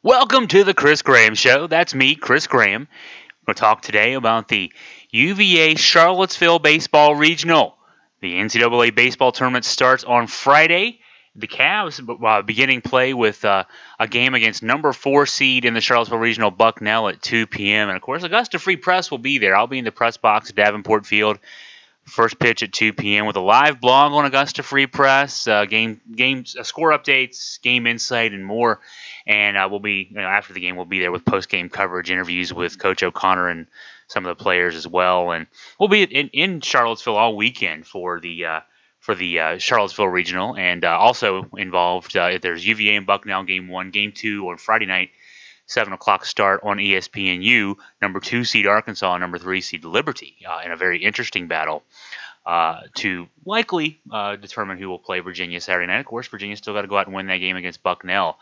Welcome to the Chris Graham Show. That's me, Chris Graham. We'll talk today about the UVA Charlottesville Baseball Regional. The NCAA Baseball Tournament starts on Friday. The Cavs beginning play with a game against number 4 seed in the Charlottesville Regional, Bucknell, at 2 p.m. And, of course, Augusta Free Press will be there. I'll be in the press box at Davenport Field. First pitch at 2 p.m. with a live blog on Augusta Free Press, game score updates, game insight, and more. And we'll be after the game, we'll be there with post-game coverage, interviews with Coach O'Connor and some of the players as well. And we'll be in Charlottesville all weekend for the Charlottesville Regional, and also involved. There's UVA and Bucknell game 1, game 2 on Friday night. 7 o'clock start on ESPNU, number 2 seed Arkansas and number 3 seed Liberty, in a very interesting battle to likely determine who will play Virginia Saturday night. Of course, Virginia's still got to go out and win that game against Bucknell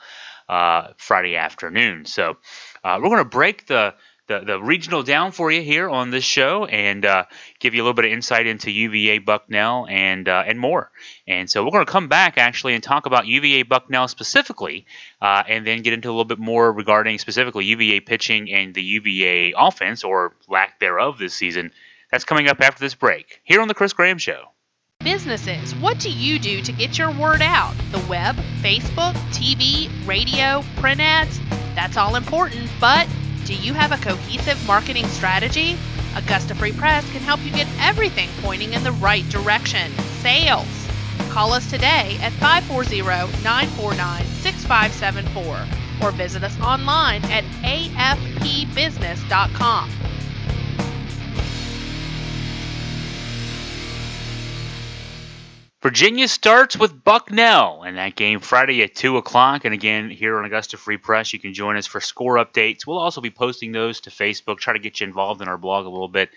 Friday afternoon. So we're going to break the regional down for you here on this show and give you a little bit of insight into UVA Bucknell and more. And so we're going to come back actually and talk about UVA Bucknell specifically, and then get into a little bit more regarding specifically UVA pitching and the UVA offense, or lack thereof, this season. That's coming up after this break here on the Chris Graham Show. Businesses, what do you do to get your word out? The web, Facebook, TV, radio, print ads? That's all important, but do you have a cohesive marketing strategy? Augusta Free Press can help you get everything pointing in the right direction. Sales. Call us today at 540-949-6574 or visit us online at afpbusiness.com. Virginia starts with Bucknell, and that game Friday at 2 o'clock. And again, here on Augusta Free Press, you can join us for score updates. We'll also be posting those to Facebook, try to get you involved in our blog a little bit,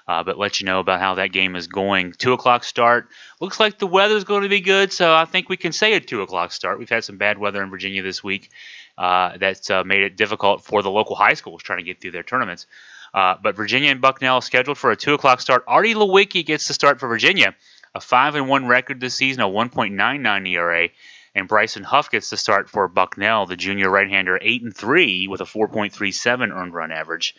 but let you know about how that game is going. 2 o'clock start. Looks like the weather's going to be good, so I think we can say a 2 o'clock start. We've had some bad weather in Virginia this week that's made it difficult for the local high schools trying to get through their tournaments. But Virginia and Bucknell scheduled for a 2 o'clock start. Artie Lewicki gets the start for Virginia. A 5-1 record this season, a 1.99 ERA, and Bryson Huff gets the start for Bucknell, the junior right-hander, 8-3 with a 4.37 earned run average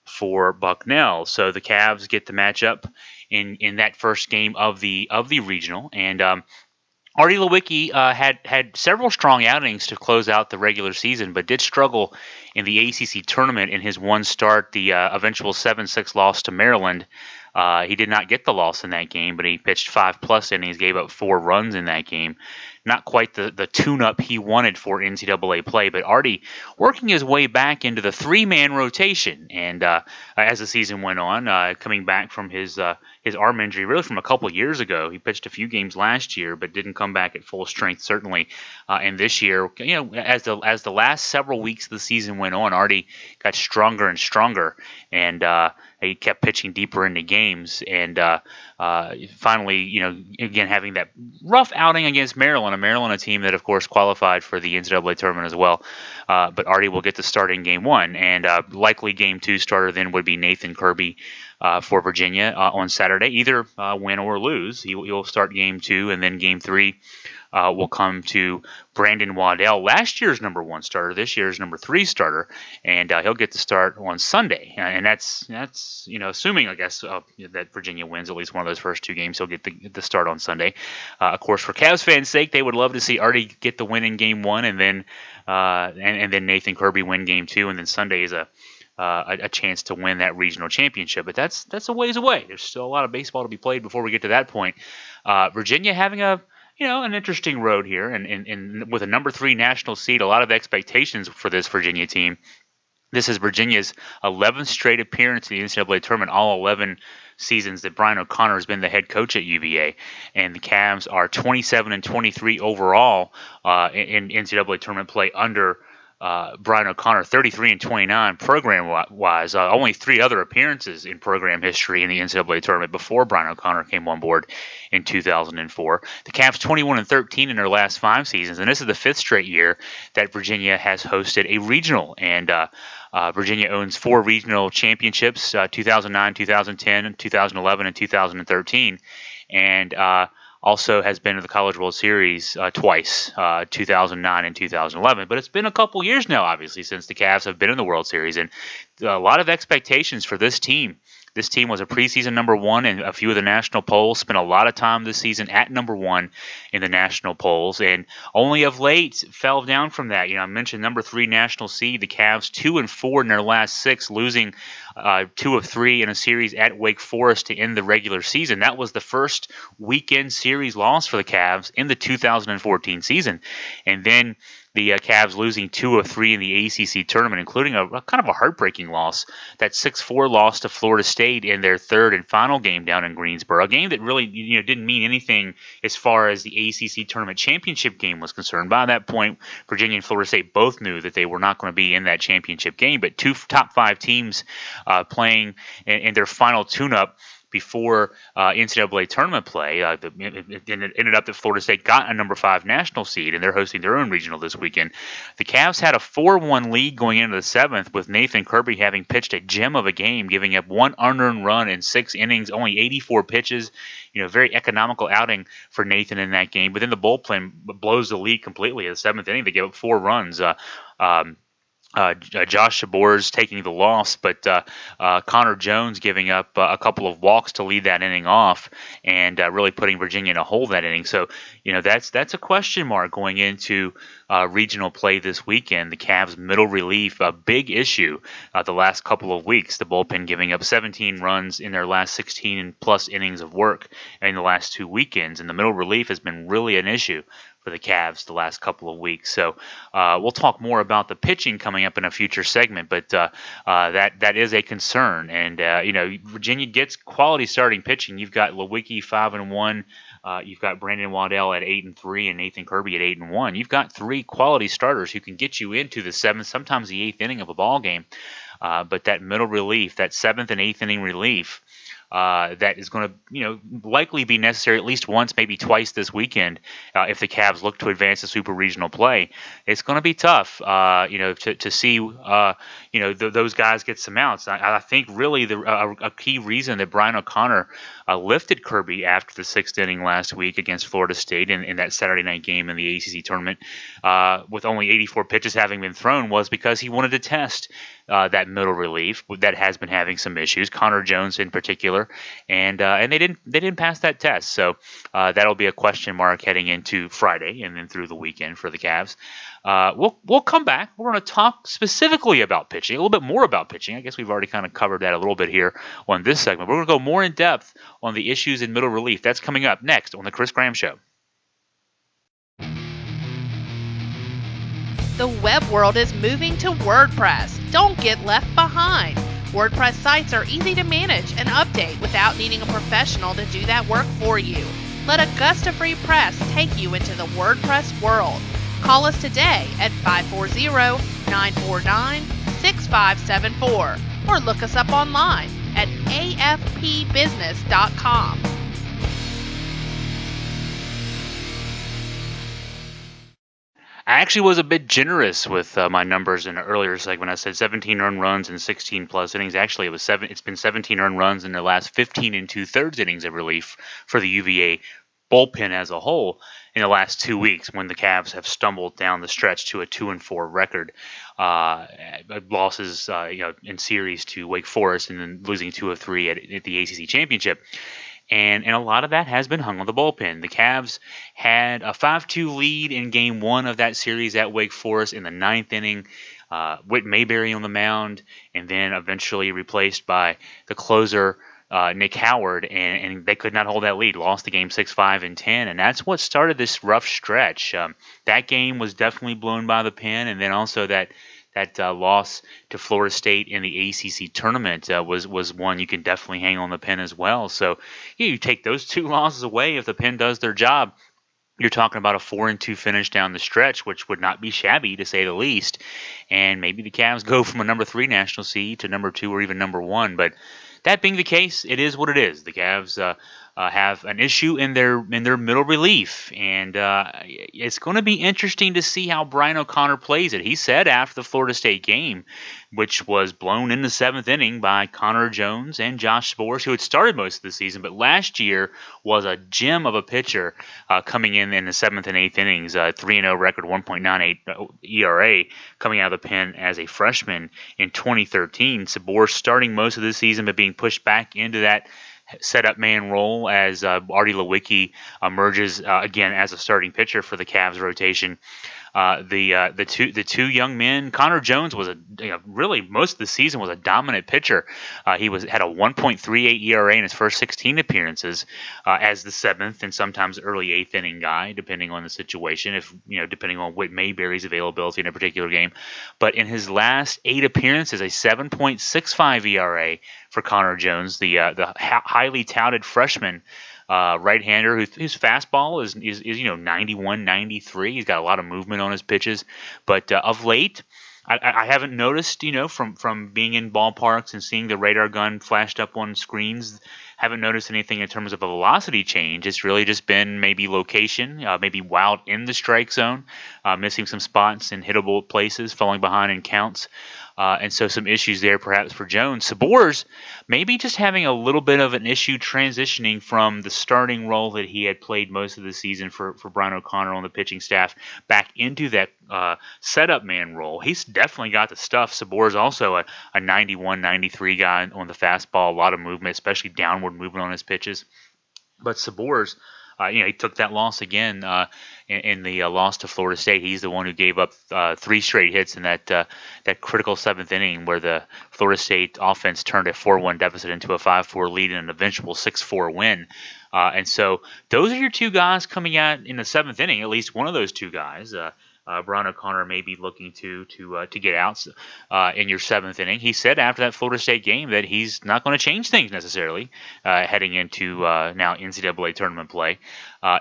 for Bucknell. So the Cavs get the matchup in that first game of the regional, and Artie Lewicki had several strong outings to close out the regular season, but did struggle in the ACC tournament in his one start, the eventual 7-6 loss to Maryland. He did not get the loss in that game, but he pitched 5+ innings, gave up 4 runs in that game. Not quite the tune-up he wanted for NCAA play, but Artie working his way back into the 3-man rotation. And as the season went on, coming back from his arm injury, really from a couple years ago, he pitched a few games last year, but didn't come back at full strength certainly. And this year, as the last several weeks of the season went on, Artie got stronger and stronger, and he kept pitching deeper into games, and finally, again, having that rough outing against Maryland, a team that, of course, qualified for the NCAA tournament as well. But Artie will get the start in game 1, and likely game 2 starter then would be Nathan Kirby for Virginia on Saturday. Either win or lose, he'll start game 2, and then game 3 will come to Brandon Waddell, last year's number 1 starter, this year's number 3 starter, and he'll get the start on Sunday. And that's assuming, I guess, that Virginia wins at least one of those first 2 games, he'll get the start on Sunday. Of course, for Cavs fans' sake, they would love to see Artie get the win in game 1, and then Nathan Kirby win game 2, and then Sunday is a chance to win that regional championship. But that's a ways away. There's still a lot of baseball to be played before we get to that point. Virginia having an interesting road here, and with a number 3 national seed, a lot of expectations for this Virginia team. This is Virginia's 11th straight appearance in the NCAA tournament, all 11 seasons that Brian O'Connor has been the head coach at UVA. And the Cavs are 27-23 overall in NCAA tournament play under Brian O'Connor, 33-29 program-wise. Only 3 other appearances in program history in the NCAA tournament before Brian O'Connor came on board in 2004. The Cavs 21-13 in their last 5 seasons, and this is the 5th straight year that Virginia has hosted a regional. And Virginia owns 4 regional championships, 2009, 2010, 2011, and 2013. And also has been to the College World Series twice, 2009 and 2011. But it's been a couple years now, obviously, since the Cavs have been in the World Series, and a lot of expectations for this team. This team was a preseason number one in a few of the national polls, spent a lot of time this season at number one in the national polls, and only of late fell down from that. I mentioned number 3 national seed, the Cavs 2-4 in their last 6, losing 2 of 3 in a series at Wake Forest to end the regular season. That was the first weekend series loss for the Cavs in the 2014 season. And then the Cavs losing 2 of 3 in the ACC tournament, including a kind of a heartbreaking loss, that 6-4 loss to Florida State in their third and final game down in Greensboro, a game that really didn't mean anything as far as the ACC tournament championship game was concerned. By that point, Virginia and Florida State both knew that they were not going to be in that championship game, but 2 top 5 teams playing in their final tune-up before NCAA tournament play. It ended up that Florida State got a number 5 national seed, and they're hosting their own regional this weekend. The Cavs had a 4-1 lead going into the 7th, with Nathan Kirby having pitched a gem of a game, giving up 1 unearned run in 6 innings, only 84 pitches. Very economical outing for Nathan in that game. But then the bullpen blows the lead completely in the 7th inning. They gave up 4 runs. Josh Jabor's taking the loss, but Connor Jones giving up a couple of walks to lead that inning off, and really putting Virginia in a hole that inning. So, that's a question mark going into regional play this weekend. The Cavs' middle relief, a big issue the last couple of weeks. The bullpen giving up 17 runs in their last 16 plus innings of work in the last 2 weekends, and the middle relief has been really an issue for the Cavs the last couple of weeks. So we'll talk more about the pitching coming up in a future segment, but that is a concern. And Virginia gets quality starting pitching. You've got Lewicki 5-1. You've got Brandon Waddell at 8-3 and Nathan Kirby at 8-1. You've got 3 quality starters who can get you into the 7th, sometimes the 8th inning of a ball game. But that middle relief, that 7th and 8th inning relief, that is going to, likely be necessary at least once, maybe twice this weekend if the Cavs look to advance to Super Regional play. It's going to be tough, to see, those guys get some outs. I think really a key reason that Brian O'Connor lifted Kirby after the 6th inning last week against Florida State in that Saturday night game in the ACC tournament, with only 84 pitches having been thrown, was because he wanted to test that middle relief that has been having some issues, Connor Jones in particular, and they didn't pass that test. So that'll be a question mark heading into Friday and then through the weekend for the Cavs. We'll come back. We're going to talk specifically about pitching, a little bit more about pitching. I guess we've already kind of covered that a little bit here on this segment. We're going to go more in depth on the issues in middle relief. That's coming up next on The Chris Graham Show. The web world is moving to WordPress. Don't get left behind. WordPress sites are easy to manage and update without needing a professional to do that work for you. Let Augusta Free Press take you into the WordPress world. Call us today at 540-949-6574 or look us up online at afpbusiness.com. I actually was a bit generous with my numbers in an earlier segment. I said 17 earned runs and 16 plus innings. Actually, it's been 17 earned runs in their last 15 2/3 innings of relief for the UVA bullpen as a whole in the last 2 weeks, when the Cavs have stumbled down the stretch to a 2-4 record. Losses, in series to Wake Forest, and then losing 2 of 3 at the ACC championship. And a lot of that has been hung on the bullpen. The Cavs had a 5-2 lead in Game 1 of that series at Wake Forest in the 9th inning. Whit Mayberry on the mound, and then eventually replaced by the closer, Nick Howard, and they could not hold that lead. Lost the game 6-5 and 10, and that's what started this rough stretch. That game was definitely blown by the pen, and then also that loss to Florida State in the ACC tournament was one you can definitely hang on the pen as well. So you take those 2 losses away, if the pen does their job, you're talking about a 4-2 finish down the stretch, which would not be shabby to say the least. And maybe the Cavs go from a number 3 national seed to number 2 or even number 1. But that being the case, it is what it is. The Cavs have an issue in their middle relief, and it's going to be interesting to see how Brian O'Connor plays it. He said after the Florida State game, which was blown in the seventh inning by Connor Jones and Josh Spores, who had started most of the season, but last year was a gem of a pitcher coming in the seventh and eighth innings, 3-0 record, 1.98 ERA, coming out of the pen as a freshman in 2013. Spores starting most of the season, but being pushed back into that setup man role as Artie Lewicki emerges again as a starting pitcher for the Cavs rotation. The two young men. Connor Jones was really most of the season was a dominant pitcher. He had a 1.38 ERA in his first 16 appearances as the seventh and sometimes early eighth inning guy, depending on the situation. Depending on Whit Mayberry's availability in a particular game. But in his last 8 appearances, a 7.65 ERA for Connor Jones, the highly touted freshman. Right-hander whose fastball is 91, 93. He's got a lot of movement on his pitches, but of late, I haven't noticed, from being in ballparks and seeing the radar gun flashed up on screens, haven't noticed anything in terms of a velocity change. It's really just been maybe location, maybe wild in the strike zone, missing some spots in hittable places, falling behind in counts. And so some issues there perhaps for Jones. Spores maybe just having a little bit of an issue transitioning from the starting role that he had played most of the season for Brian O'Connor on the pitching staff back into that setup man role. He's definitely got the stuff. Spores also a 91, 93 guy on the fastball, a lot of movement, especially downward movement on his pitches. But Spores, he took that loss again in the loss to Florida State. He's the one who gave up 3 straight hits in that critical seventh inning where the Florida State offense turned a 4-1 deficit into a 5-4 lead and an eventual 6-4 win. And so those are your 2 guys coming out in the seventh inning. At least one of those 2 guys. Brian O'Connor may be looking to get out in your seventh inning. He said after that Florida State game that he's not going to change things necessarily heading into now NCAA tournament play.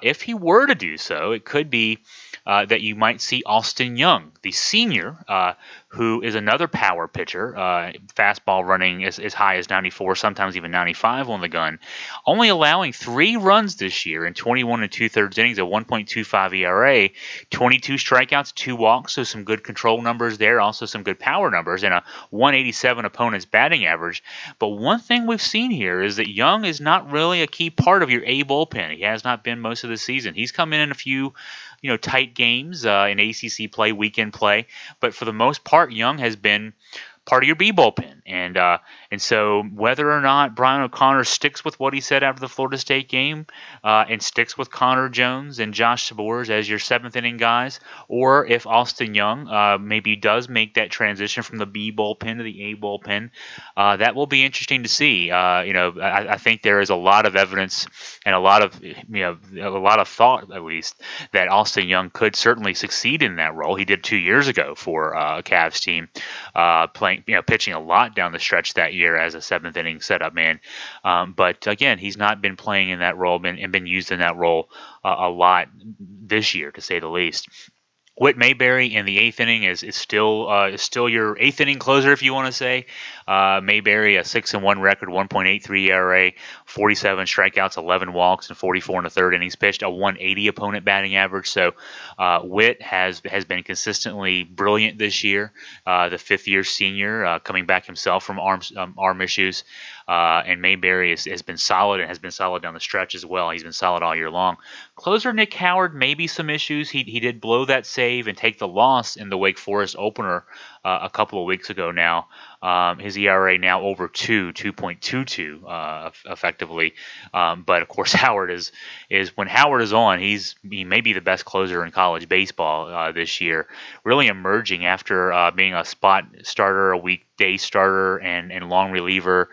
If he were to do so, it could be that you might see Austin Young, the senior, who is another power pitcher, fastball running as high as 94, sometimes even 95 on the gun, only allowing 3 runs this year in 21 2/3 innings, a 1.25 ERA, 22 strikeouts, 2 walks, so some good control numbers there, also some good power numbers, and a 187 opponent's batting average. But one thing we've seen here is that Young is not really a key part of your A bullpen. He has not been most of the season. He's come in a few tight games in ACC play, weekend play, but for the most part, Young has been part of your B bullpen. And so whether or not Brian O'Connor sticks with what he said after the Florida State game and sticks with Connor Jones and Josh Spores as your seventh inning guys, or if Austin Young maybe does make that transition from the B bullpen to the A bullpen, that will be interesting to see. I think there is a lot of evidence and a lot of thought, at least, that Austin Young could certainly succeed in that role. He did 2 years ago for a Cavs team, pitching a lot down the stretch that year as a seventh inning setup man. But again, he's not been playing in that role and been used in that role a lot this year, to say the least. Whit Mayberry in the eighth inning is still your eighth inning closer, if you want to say. Mayberry, a 6-1 record, 1.83 ERA, 47 strikeouts, 11 walks, and 44 in the third innings pitched, a 180 opponent batting average. So Whit has been consistently brilliant this year. The fifth-year senior coming back himself from arm issues. And Mayberry has been solid and has been solid down the stretch as well. He's been solid all year long. Closer Nick Howard, maybe some issues. He did blow that save and take the loss in the Wake Forest opener a couple of weeks ago now. His ERA now over 2.22 effectively. But of course, Howard is when Howard is on, he may be the best closer in college baseball this year. Really emerging after being a spot starter, a weekday starter, and long reliever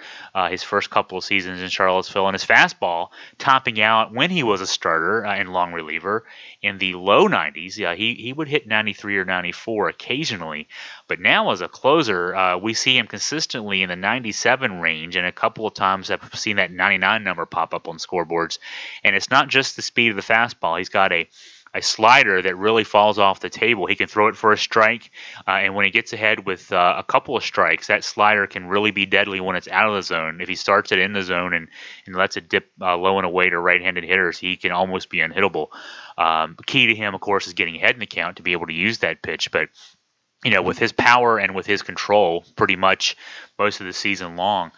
his first couple of seasons in Charlottesville, and his fastball topping out when he was a starter and long reliever in the low 90s. He would hit 93 or 94 occasionally, but now as a closer, we see him consistently in the 97 range, and a couple of times I've seen that 99 number pop up on scoreboards. And it's not just the speed of the fastball. He's got a a slider that really falls off the table. He can throw it for a strike, and when he gets ahead with a couple of strikes, that slider can really be deadly when it's out of the zone. If he starts it in the zone and lets it dip low and away to right-handed hitters, he can almost be unhittable. Key to him, of course, is getting ahead in the count to be able to use that pitch, but with his power and with his control pretty much most of the season long,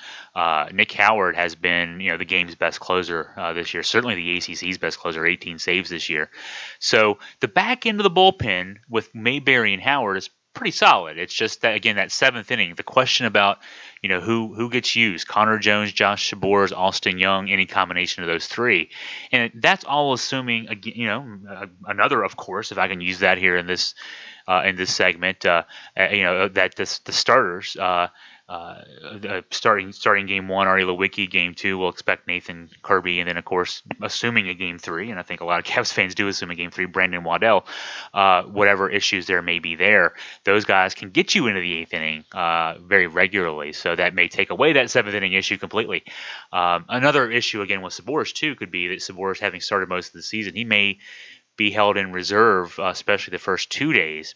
Nick Howard has been, the game's best closer this year, certainly the ACC's best closer, 18 saves this year. So the back end of the bullpen with Mayberry and Howard is pretty solid. It's just that, again, that seventh inning, the question about, who gets used, Connor Jones, Josh Sborz, Austin Young, any combination of those three. And that's all assuming, another, of course, if I can use that here in this segment, that the starters, starting game one, Ari Lewicki, game two, we'll expect Nathan Kirby, and then, of course, assuming a game three, and I think a lot of Cavs fans do assume a game three, Brandon Waddell, whatever issues there may be there, those guys can get you into the eighth inning very regularly, so that may take away that seventh inning issue completely. Another issue, again, with Sborz, too, could be that Sborz, having started most of the season, he may be held in reserve, especially the first 2 days,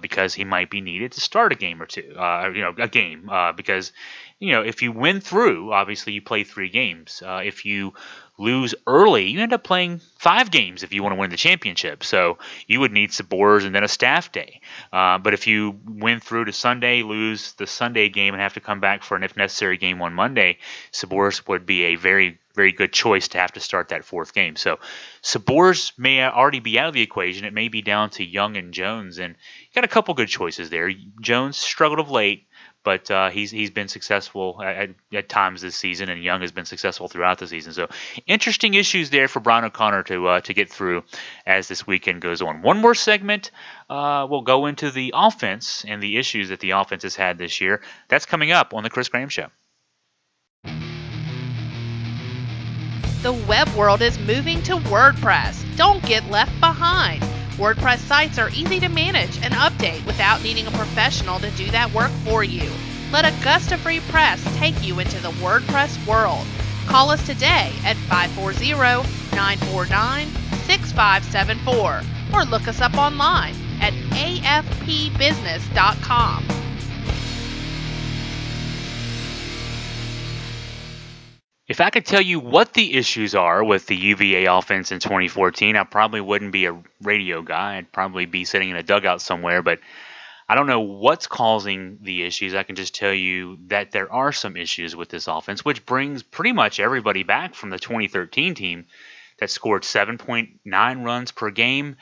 because he might be needed to start a game or two, because, if you win through, obviously you play 3 games. If you lose early, you end up playing 5 games if you want to win the championship. So you would need Sborz and then a staff day. But if you win through to Sunday, lose the Sunday game, and have to come back for an if necessary game on Monday, Sborz would be a very, very good choice to have to start that 4th game. So Sborz may already be out of the equation. It may be down to Young and Jones, and you got a couple good choices there. Jones struggled of late, but he's been successful at times this season, and Young has been successful throughout the season. So interesting issues there for Brian O'Connor to get through as this weekend goes on. One more segment, we'll go into the offense and the issues that the offense has had this year. That's coming up on the Chris Graham Show. The web world is moving to WordPress. Don't get left behind. WordPress sites are easy to manage and update without needing a professional to do that work for you. Let Augusta Free Press take you into the WordPress world. Call us today at 540-949-6574 or look us up online at afpbusiness.com. If I could tell you what the issues are with the UVA offense in 2014, I probably wouldn't be a radio guy. I'd probably be sitting in a dugout somewhere, but I don't know what's causing the issues. I can just tell you that there are some issues with this offense, which brings pretty much everybody back from the 2013 team that scored 7.9 runs per game,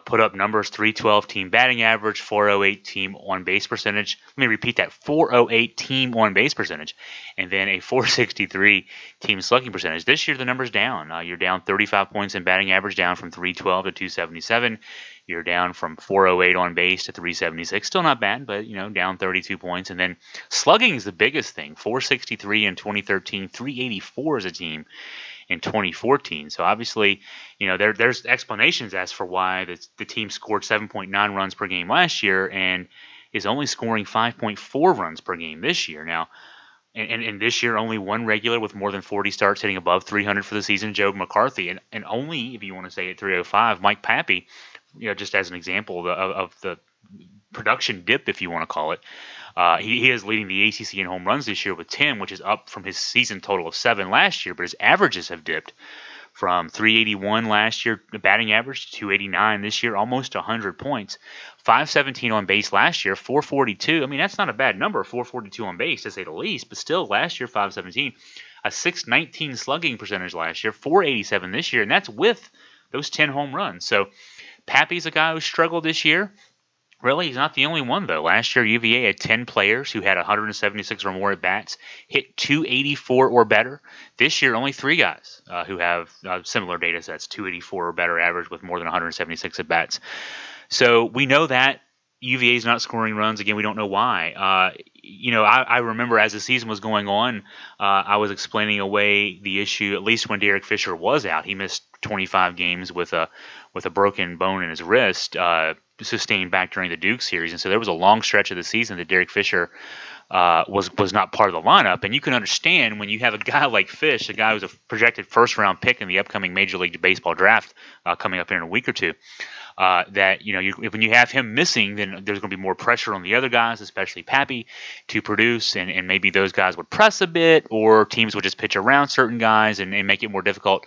put up numbers, 312 team batting average, 408 team on-base percentage. Let me repeat that, 408 team on-base percentage, and then a 463 team slugging percentage. This year the number's down. You're down 35 points in batting average, down from 312 to 277. You're down from 408 on base to 376. Still not bad, but down 32 points. And then slugging is the biggest thing. 463 in 2013, 384 as a team in 2014. So obviously, there's explanations as for why the team scored 7.9 runs per game last year and is only scoring 5.4 runs per game this year. Now, and this year only one regular with more than 40 starts hitting above 300 for the season, Joe McCarthy, and only, if you want to say at 305, Mike Pappy, just as an example of the production dip, if you want to call it. He is leading the ACC in home runs this year with 10, which is up from his season total of 7 last year, but his averages have dipped from 381 last year, batting average, to 289 this year, almost 100 points. 517 on base last year, 442. I mean, that's not a bad number, 442 on base, to say the least, but still last year, 517. A 619 slugging percentage last year, 487 this year, and that's with those 10 home runs. So Pappy's a guy who struggled this year. Really, he's not the only one, though. Last year, UVA had 10 players who had 176 or more at-bats, hit 284 or better. This year, only 3 guys who have similar data sets, 284 or better average with more than 176 at-bats. So we know that UVA is not scoring runs. Again, we don't know why. I remember as the season was going on, I was explaining away the issue, at least when Derek Fisher was out. He missed 25 games with a broken bone in his wrist, sustained back during the Duke series. And so there was a long stretch of the season that Derek Fisher was not part of the lineup. And you can understand when you have a guy like Fish, a guy who's a projected first-round pick in the upcoming Major League Baseball draft coming up here in a week or two, that when you have him missing, then there's going to be more pressure on the other guys, especially Pappy, to produce, and maybe those guys would press a bit, or teams would just pitch around certain guys and make it more difficult.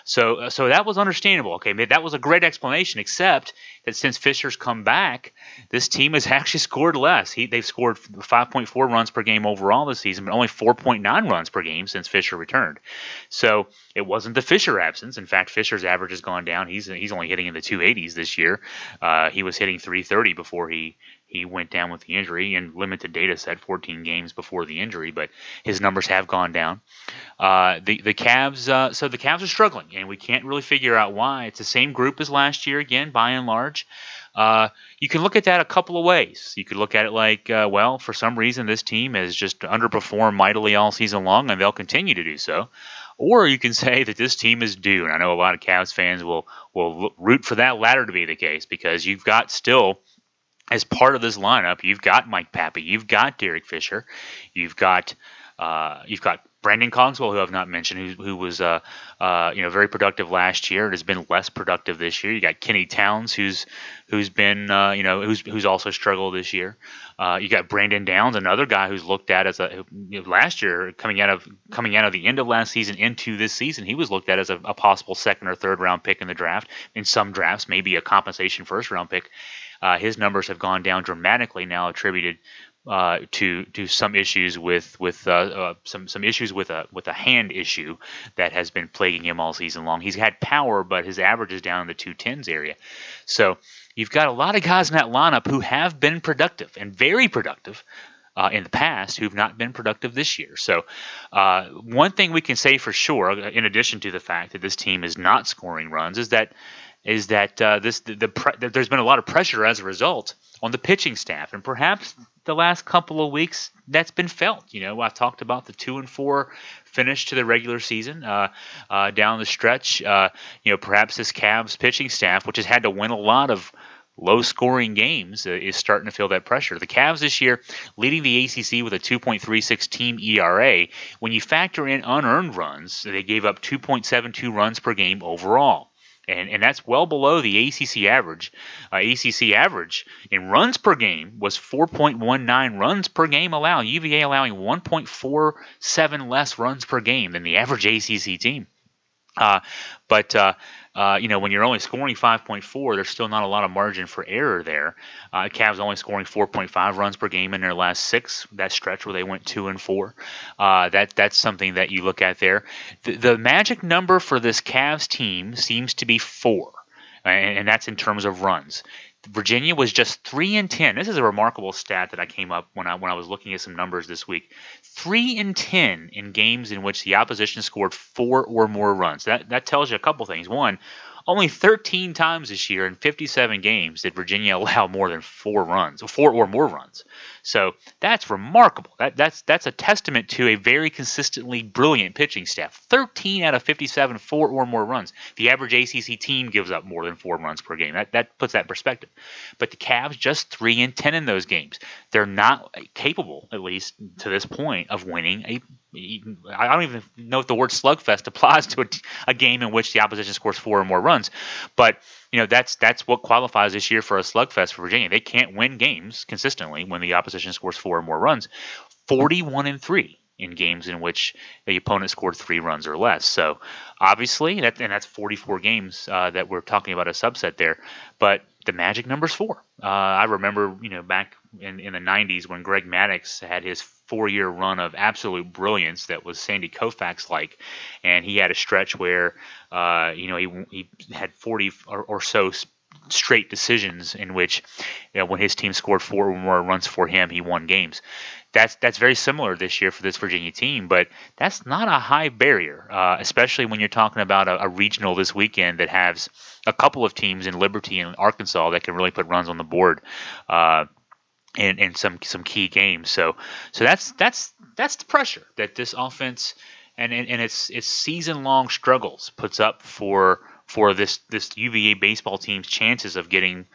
So that was understandable. Okay, that was a great explanation, except that since Fisher's come back, this team has actually scored less. They've scored 5.4 runs per game overall this season, but only 4.9 runs per game since Fisher returned. So it wasn't the Fisher absence. In fact, Fisher's average has gone down. He's only hitting in the 280s this year. He was hitting 330 before he went down with the injury, and limited data set, 14 games before the injury, but his numbers have gone down. The Cavs, so the Cavs are struggling, and we can't really figure out why. It's the same group as last year again, by and large. You can look at that a couple of ways. You could look at it like, well, for some reason this team has just underperformed mightily all season long, and they'll continue to do so. Or you can say that this team is due, and I know a lot of Cavs fans will root for that latter to be the case, because you've got still, as part of this lineup, you've got Mike Pappy, you've got Derek Fisher, you've got Brandon Cogswell, who I've not mentioned, who was very productive last year and has been less productive this year. You got Kenny Towns, who's been who's also struggled this year. You got Brandon Downs, another guy who's looked at as last year coming out of the end of last season into this season, he was looked at as a possible second or third round pick in the draft. In some drafts, maybe a compensation first round pick. His numbers have gone down dramatically now, attributed to some issues with some issues with a hand issue that has been plaguing him all season long. He's had power, but his average is down in the 210s area. So you've got a lot of guys in that lineup who have been productive and very productive in the past, who've not been productive this year. So one thing we can say for sure, in addition to the fact that this team is not scoring runs, is that there's been a lot of pressure as a result on the pitching staff, and perhaps the last couple of weeks that's been felt. I've talked about the 2-4 finish to the regular season down the stretch. Perhaps this Cavs pitching staff, which has had to win a lot of low-scoring games, is starting to feel that pressure. The Cavs this year leading the ACC with a 2.36 team ERA. When you factor in unearned runs, they gave up 2.72 runs per game overall. And that's well below the ACC average. ACC average in runs per game was 4.19 runs per game allowed. UVA allowing 1.47 less runs per game than the average ACC team. When you're only scoring 5.4, there's still not a lot of margin for error there. Cavs only scoring 4.5 runs per game in their last 6, that stretch where they went 2-4. That's something that you look at there. The magic number for this Cavs team seems to be 4, and that's in terms of runs. Virginia was just 3-10. This is a remarkable stat that I came up when I was looking at some numbers this week. 3-10 in games in which the opposition scored 4 or more runs. That tells you a couple things. One, only 13 times this year in 57 games did Virginia allow more than 4 or more runs. So that's remarkable. That's a testament to a very consistently brilliant pitching staff. 13 out of 57, 4 or more runs. The average ACC team gives up more than 4 runs per game. That puts that in perspective. But the Cavs just 3-10 in those games. They're not capable, at least to this point, of winning I don't even know if the word slugfest applies to a game in which the opposition scores 4 or more runs. But that's what qualifies this year for a slugfest for Virginia. They can't win games consistently when the opposition scores 4 or more runs. 41-3 in games in which the opponent scored 3 runs or less. So obviously, that's 44 games that we're talking about a subset there. But the magic number's 4. I remember, back in the 90s when Greg Maddux had his 4-year run of absolute brilliance that was Sandy Koufax-like, and he had a stretch where, he had 40 or so straight decisions in which, when his team scored 4 or more runs for him, he won games. That's very similar this year for this Virginia team, but that's not a high barrier, especially when you're talking about a regional this weekend that has a couple of teams in Liberty and Arkansas that can really put runs on the board in some key games. So that's the pressure that this offense and its season long struggles puts up for this UVA baseball team's chances of getting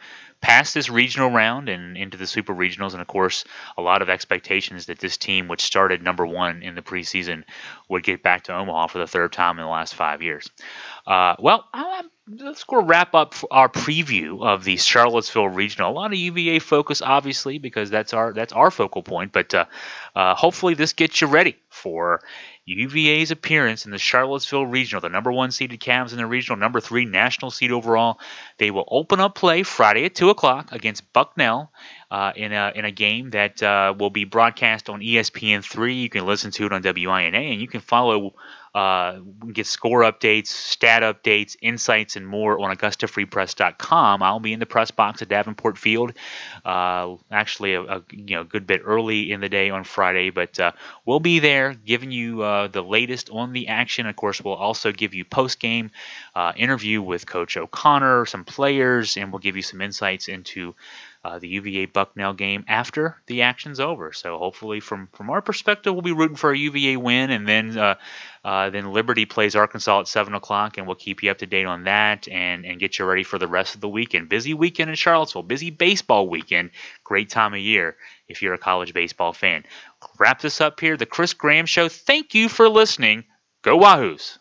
past this regional round and into the super regionals, and of course, a lot of expectations that this team, which started number 1 in the preseason, would get back to Omaha for the third time in the last 5 years. Let's go wrap up our preview of the Charlottesville Regional. A lot of UVA focus, obviously, because that's our focal point. But hopefully, this gets you ready for UVA's appearance in the Charlottesville Regional. The number 1 seeded Cavs in the regional, number 3 national seed overall. They will open up play Friday at 2:00 against Bucknell in a game that will be broadcast on ESPN3. You can listen to it on WINA, and you can follow. Get score updates, stat updates, insights, and more on AugustaFreePress.com. I'll be in the press box at Davenport Field, actually a good bit early in the day on Friday, but we'll be there giving you the latest on the action. Of course, we'll also give you post-game interview with Coach O'Connor, some players, and we'll give you some insights into the UVA Bucknell game after the action's over. So hopefully, from our perspective, we'll be rooting for a UVA win, and then Liberty plays Arkansas at 7:00, and we'll keep you up to date on that and get you ready for the rest of the weekend. Busy weekend in Charlottesville, busy baseball weekend. Great time of year if you're a college baseball fan. Wrap this up here, the Chris Graham Show. Thank you for listening. Go Wahoos!